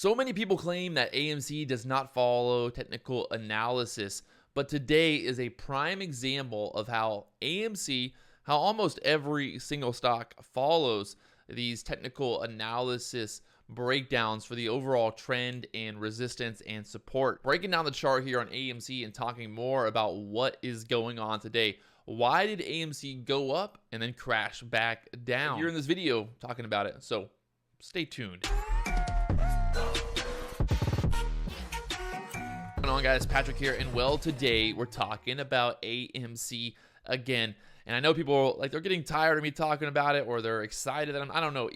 So many people claim that AMC does not follow technical analysis, but today is a prime example of how how almost every single stock follows these technical analysis breakdowns for the overall trend and resistance and support. Breaking down the chart here on AMC and talking more about what is going on today. Why did AMC go up and then crash back down? Here in this video talking about it, so stay tuned. What's going on, guys? Patrick here, and well, today we're talking about AMC again. And I know people like they're getting tired of me talking about it, or they're excited that I don't know.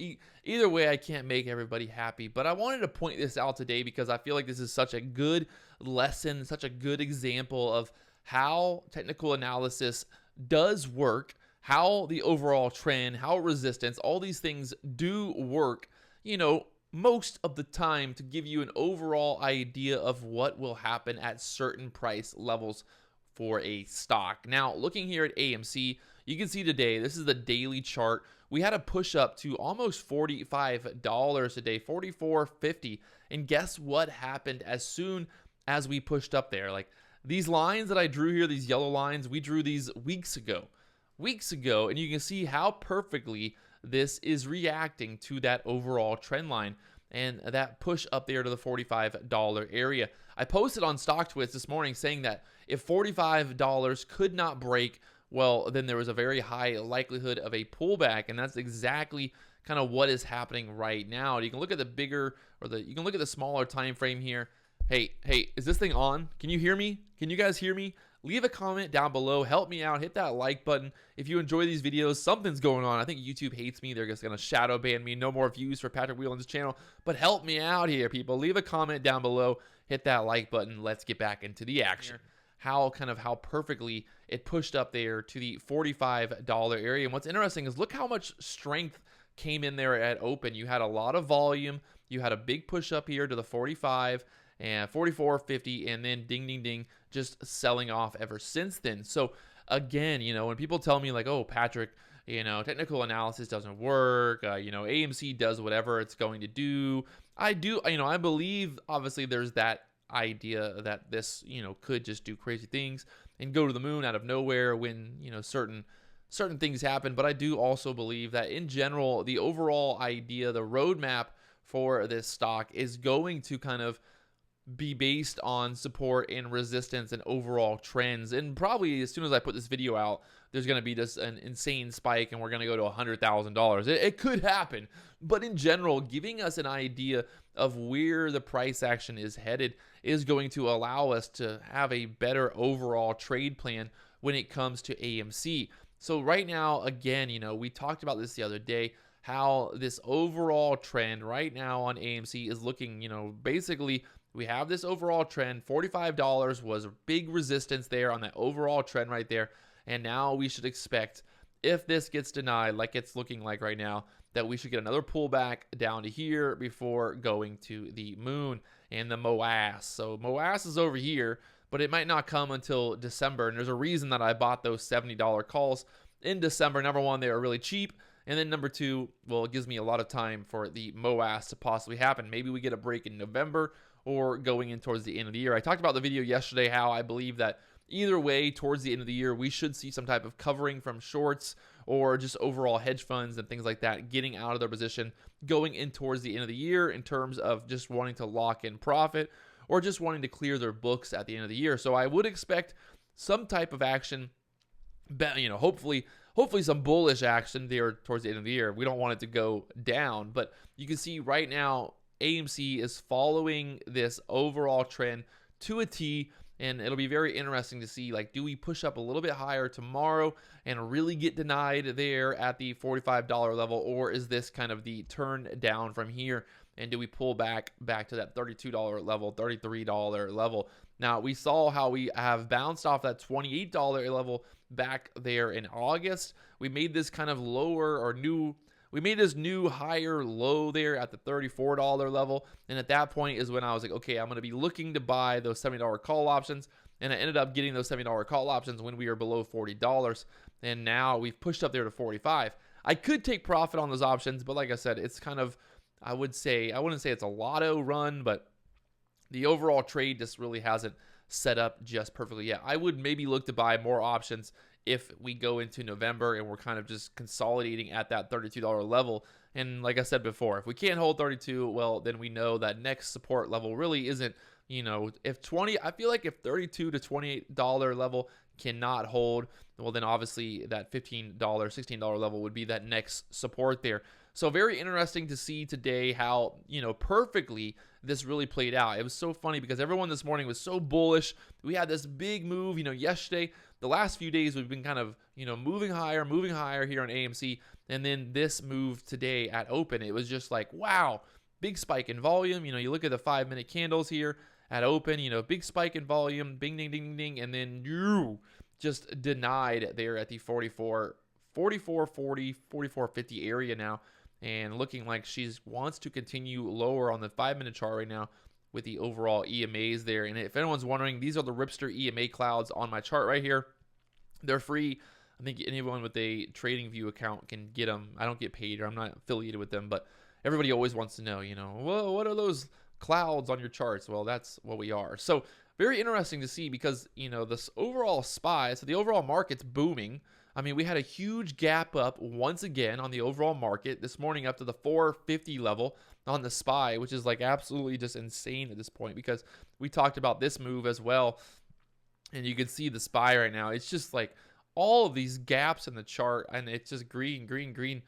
Either way, I can't make everybody happy. But I wanted to point this out today because I feel like this is such a good lesson, such a good example of how technical analysis does work, how the overall trend, how resistance, all these things do work, most of the time to give you an overall idea of what will happen at certain price levels for a stock. Now, looking here at AMC, you can see today, this is the daily chart. We had a push up to almost $45 a day, $44.50. And guess what happened as soon as we pushed up there? Like these lines that I drew here, these yellow lines, we drew these weeks ago, and you can see how perfectly this is reacting to that overall trend line and that push up there to the $45 area. I posted on StockTwits this morning saying that if $45 could not break, well, then there was a very high likelihood of a pullback, and that's exactly kind of what is happening right now. You can look at the bigger, you can look at the smaller time frame here. Hey, is this thing on? Can you hear me? Can you guys hear me? Leave a comment down below. Help me out. Hit that like button. If you enjoy these videos, something's going on. I think YouTube hates me. They're just going to shadow ban me. No more views for Patrick WIeland's channel. But help me out here, people. Leave a comment down below. Hit that like button. Let's get back into the action. How perfectly it pushed up there to the $45 area. And what's interesting is look how much strength came in there at open. You had a lot of volume. You had a big push up here to the 45 and 44.50, and then ding, ding, ding, just selling off ever since then. So again, when people tell me like, oh, Patrick, technical analysis doesn't work, AMC does whatever it's going to do. I believe obviously there's that idea that this, could just do crazy things and go to the moon out of nowhere when, certain things happen. But I do also believe that in general, the overall idea, the roadmap for this stock is going to kind of be based on support and resistance and overall trends. And probably as soon as I put this video out, there's going to be just an insane spike and we're going to go to $100,000. It could happen. But in general, giving us an idea of where the price action is headed is going to allow us to have a better overall trade plan when it comes to AMC. So right now, again, we talked about this the other day, how this overall trend right now on AMC is looking, basically we have this overall trend. $45 was a big resistance there on that overall trend right there. And now we should expect, if this gets denied like it's looking like right now, that we should get another pullback down to here before going to the moon and the MOAS. So MOAS is over here, but it might not come until December. And there's a reason that I bought those $70 calls in December. Number one, they are really cheap. And then number two, well, it gives me a lot of time for the MOAS to possibly happen. Maybe we get a break in November or going in towards the end of the year. I talked about the video yesterday how I believe that either way, towards the end of the year, we should see some type of covering from shorts or just overall hedge funds and things like that getting out of their position going in towards the end of the year in terms of just wanting to lock in profit or just wanting to clear their books at the end of the year. So I would expect some type of action, hopefully some bullish action there towards the end of the year. We don't want it to go down, but you can see right now AMC is following this overall trend to a T, and it'll be very interesting to see, like, do we push up a little bit higher tomorrow and really get denied there at the $45 level, or is this kind of the turn down from here, and do we pull back to that $32 level, $33 level? Now, we saw how we have bounced off that $28 level back there in August. We made this kind of we made this new higher low there at the $34 level. And at that point is when I was like, okay, I'm going to be looking to buy those $70 call options. And I ended up getting those $70 call options when we were below $40. And now we've pushed up there to $45. I could take profit on those options, but like I said, it's kind of I wouldn't say it's a lotto run, but the overall trade just really hasn't set up just perfectly yet. I would maybe look to buy more options if we go into November and we're kind of just consolidating at that $32 level. And like I said before, if we can't hold 32, well, then we know that next support level really isn't, I feel like if $32 to $28 level cannot hold, well, then obviously that $15, $16 level would be that next support there. So very interesting to see today how, perfectly this really played out. It was so funny because everyone this morning was so bullish. We had this big move, yesterday. The last few days we've been kind of, moving higher here on AMC. And then this move today at open, it was just like, wow, big spike in volume. You look at the 5-minute candles here at open, big spike in volume, bing, ding, ding, ding. And then you just denied there at the 44.40, area now. And looking like she wants to continue lower on the 5-minute chart right now with the overall EMAs there. And if anyone's wondering, these are the Ripster EMA clouds on my chart right here. They're free. I think anyone with a TradingView account can get them. I don't get paid, or I'm not affiliated with them, but everybody always wants to know, well, what are those clouds on your charts? Well, that's what we are. So very interesting to see because, this overall SPY, so the overall market's booming. I mean, we had a huge gap up once again on the overall market this morning up to the 450 level on the SPY, which is like absolutely just insane at this point because we talked about this move as well. And you can see the SPY right now. It's just like all of these gaps in the chart, and it's just green, green, green.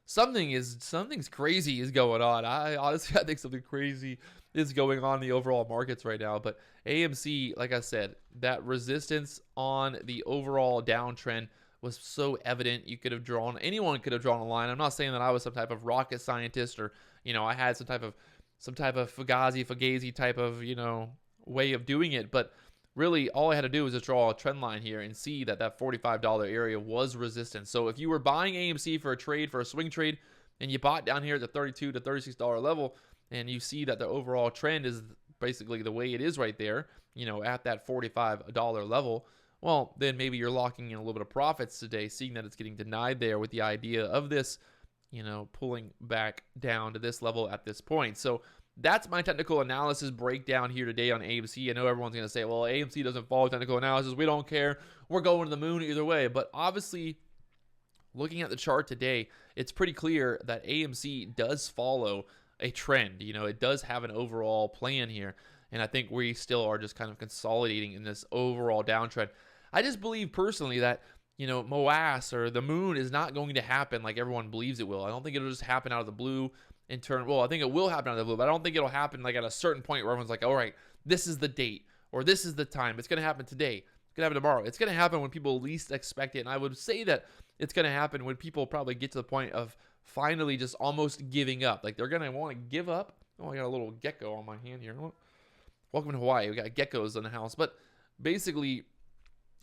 Something's crazy is going on. I think something crazy is going on in the overall markets right now. But AMC, like I said, that resistance on the overall downtrend was so evident. Anyone could have drawn a line. I'm not saying that I was some type of rocket scientist or, I had some type of Fugazi type of, way of doing it. But really, all I had to do was just draw a trend line here and see that $45 area was resistance. So if you were buying AMC for a swing trade, and you bought down here at the $32 to $36 level, and you see that the overall trend is basically the way it is right there, at that $45 level, well, then maybe you're locking in a little bit of profits today, seeing that it's getting denied there with the idea of this, pulling back down to this level at this point. So that's my technical analysis breakdown here today on AMC. I know everyone's going to say, well, AMC doesn't follow technical analysis. We don't care. We're going to the moon either way. But obviously, looking at the chart today, it's pretty clear that AMC does follow a trend. It does have an overall plan here. And I think we still are just kind of consolidating in this overall downtrend. I just believe personally that, MOAS or the moon is not going to happen like everyone believes it will. I don't think it'll just happen out of the blue I think it will happen out of the blue, but I don't think it'll happen like at a certain point where everyone's like, all right, this is the date or this is the time. It's going to happen today. It's going to happen tomorrow. It's going to happen when people least expect it. And I would say that it's going to happen when people probably get to the point of finally just almost giving up. Like they're going to want to give up. Oh, I got a little gecko on my hand here. Welcome to Hawaii. We got geckos in the house. But basically,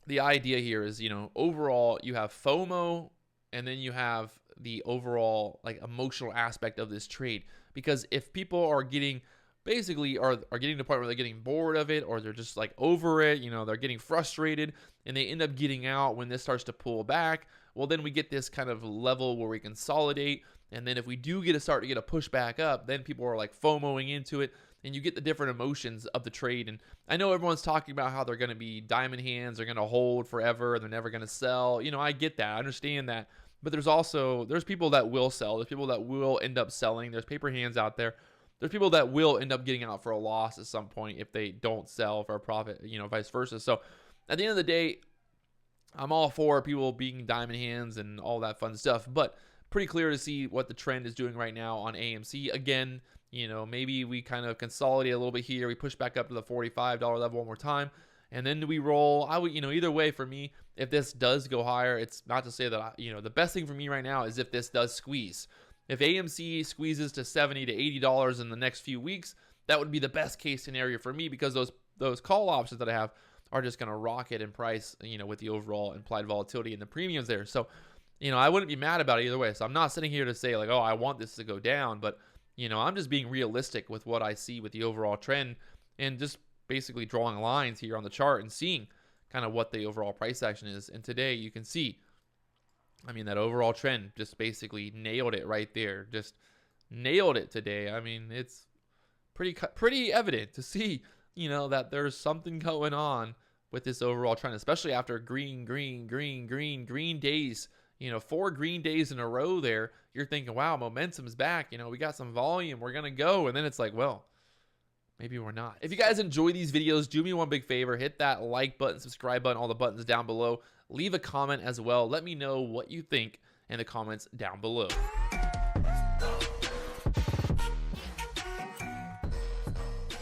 the idea here is, overall, you have FOMO, and then you have the overall emotional aspect of this trade. Because if people are getting basically are getting to the point where they're getting bored of it, or they're just over it, they're getting frustrated, and they end up getting out when this starts to pull back, well, then we get this kind of level where we consolidate. And then if we do start to get a push back up, then people are FOMOing into it, and you get the different emotions of the trade. And I know everyone's talking about how they're going to be diamond hands, they're going to hold forever, they're never going to sell. I get that. I understand that. But there's people that will sell. There's people that will end up selling. There's paper hands out there. There's people that will end up getting out for a loss at some point if they don't sell for a profit, vice versa. So at the end of the day, I'm all for people being diamond hands and all that fun stuff. But pretty clear to see what the trend is doing right now on AMC. Again, maybe we kind of consolidate a little bit here. We push back up to the $45 level one more time. And then we roll. I would, either way for me, if this does go higher, it's not to say that, the best thing for me right now is if this does squeeze. If AMC squeezes to $70 to $80 in the next few weeks, that would be the best case scenario for me, because those call options that I have are just going to rocket in price, with the overall implied volatility and the premiums there. So, I wouldn't be mad about it either way. So I'm not sitting here to say oh, I want this to go down, but, I'm just being realistic with what I see with the overall trend, and just basically drawing lines here on the chart and seeing kind of what the overall price action is. And today you can see, that overall trend just basically nailed it right there. Just nailed it today. I mean, it's pretty evident to see, you know, that there's something going on with this overall trend, especially after green days, you know, 4 green days in a row there. You're thinking, wow, momentum's back. You know, we got some volume. We're going to go. And then it's like, well, maybe we're not. If you guys enjoy these videos, do me one big favor. Hit that like button, subscribe button, all the buttons down below. Leave a comment as well. Let me know what you think in the comments down below.